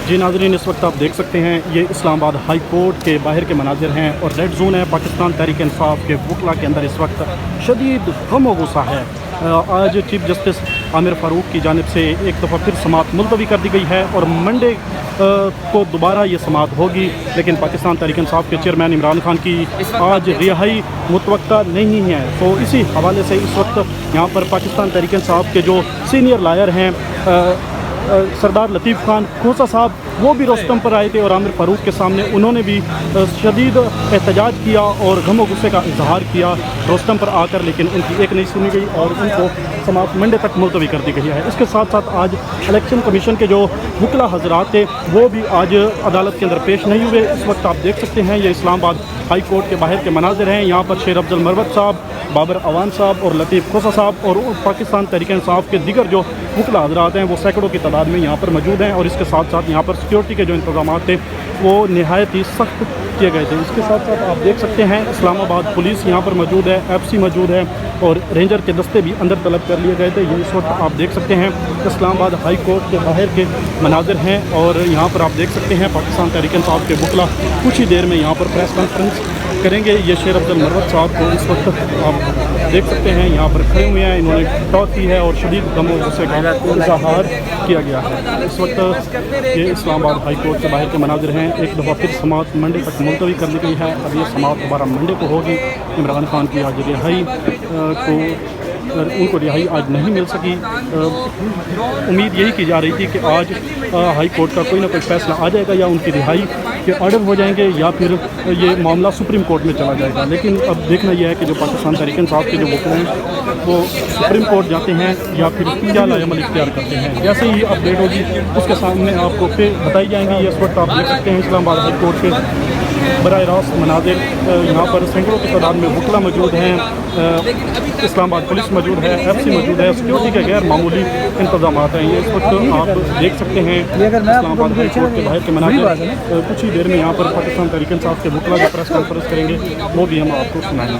जी नाज़रीन, इस वक्त आप देख सकते हैं ये इस्लामाबाद हाई कोर्ट के बाहर के मनाजिर हैं और रेड जोन है। पाकिस्तान तहरीक इंसाफ के वकला के अंदर इस वक्त शदीद गम व गुस्सा है। आज चीफ जस्टिस आमिर फ़ारूक की जानिब से एक दफ़ा फिर समाअत मुलतवी कर दी गई है और मंडे को दोबारा ये समाअत होगी, लेकिन पाकिस्तान तहरीक इंसाफ के चेयरमैन इमरान खान की आज रिहाई मुतवक्का नहीं है। तो इसी हवाले से इस वक्त यहाँ पर पाकिस्तान तहरीक इंसाफ के जो सीनियर लायर हैं सरदार लतीफ़ खान खोसा साहब, वो भी रोस्टम पर आए थे और आमिर फ़ारूक के सामने उन्होंने भी शदीद एहतजाज किया और गम व गुस्से का इजहार किया रोस्टम पर आकर, लेकिन उनकी एक नहीं सुनी गई और उनको समाअत मंडे तक मुलतवी कर दी गई है। इसके साथ साथ आज इलेक्शन कमीशन के जो वकला हजरात थे वो भी आज अदालत के अंदर पेश नहीं हुए। इस वक्त आप देख सकते हैं ये इस्लामाबाद हाई कोर्ट के बाहर के मनाजिर हैं। यहाँ पर शेर अफजल मरवत साहब, बाबर अवान साहब और लतीफ़ खोसा साहब और पाकिस्तान तहरीक इंसाफ के दीगर जो वकला हजरात हैं वो सैकड़ों की तादाद में यहाँ पर मौजूद हैं और इसके साथ साथ यहाँ पर सिक्योरिटी के जो इंतजाम थे वो नहायत ही सख्त किए गए थे। इसके साथ साथ आप देख सकते हैं इस्लामाबाद पुलिस यहाँ पर मौजूद है, FC मौजूद है और रेंजर के दस्ते भी अंदर तलब कर लिए गए थे। ये इस वक्त आप देख सकते हैं इस्लामाबाद हाई कोर्ट के बाहर के मनाजिर हैं और यहाँ पर आप देख सकते हैं पाकिस्तान तहरीक इंसाफ के वकला कुछ ही देर में यहाँ पर प्रेस कॉन्फ्रेंस करेंगे। ये शेर अफजल मरवत साहब को इस वक्त आप देख सकते हैं यहाँ पर खड़े हुए हैं, इन्होंने टॉस की है और शदीद गम व गुस्से का इजहार किया गया है। इस वक्त ये इस्लामाबाद हाई कोर्ट के बाहर के मनाजिर हैं। एक दफ़ा फिर समाअत मंडे तक मुलतवी कर दी गई है। अब ये समाअत दोबारा मंडे को होगी। इमरान खान की आज रिहाई उनको रिहाई आज नहीं मिल सकी। उम्मीद यही की जा रही थी कि आज हाई कोर्ट का कोई ना कोई फैसला आ जाएगा या उनकी रिहाई के ऑर्डर हो जाएंगे या फिर ये मामला सुप्रीम कोर्ट में चला जाएगा। लेकिन अब देखना यह है कि जो पाकिस्तान तहरीक इंसाफ के जो वकील हैं वो सुप्रीम कोर्ट जाते हैं या फिर क्या लाएमल इख्तियार करते हैं। जैसे ही अपडेट होगी उसके सामने आपको फिर बताई जाएंगी। इस वक्त आप देख सकते हैं इस्लामाबाद हाई कोर्ट के बराह रास्त मनाजिर, यहाँ पर सैकड़ों की तादाद में वकला मौजूद हैं, इस्लामाबाद पुलिस मौजूद है, FC मौजूद है, सिक्योरिटी के गैर मामूली इंतजाम हैं। ये इस वक्त आप देख सकते हैं इस्लामाबाद हाई कोर्ट के बाहर के मनाजिर। कुछ ही देर में यहाँ पर पाकिस्तान तहरीक इंसाफ के वकला जो प्रेस कॉन्फ्रेंस करेंगे वो भी हम आपको सुनाएंगे।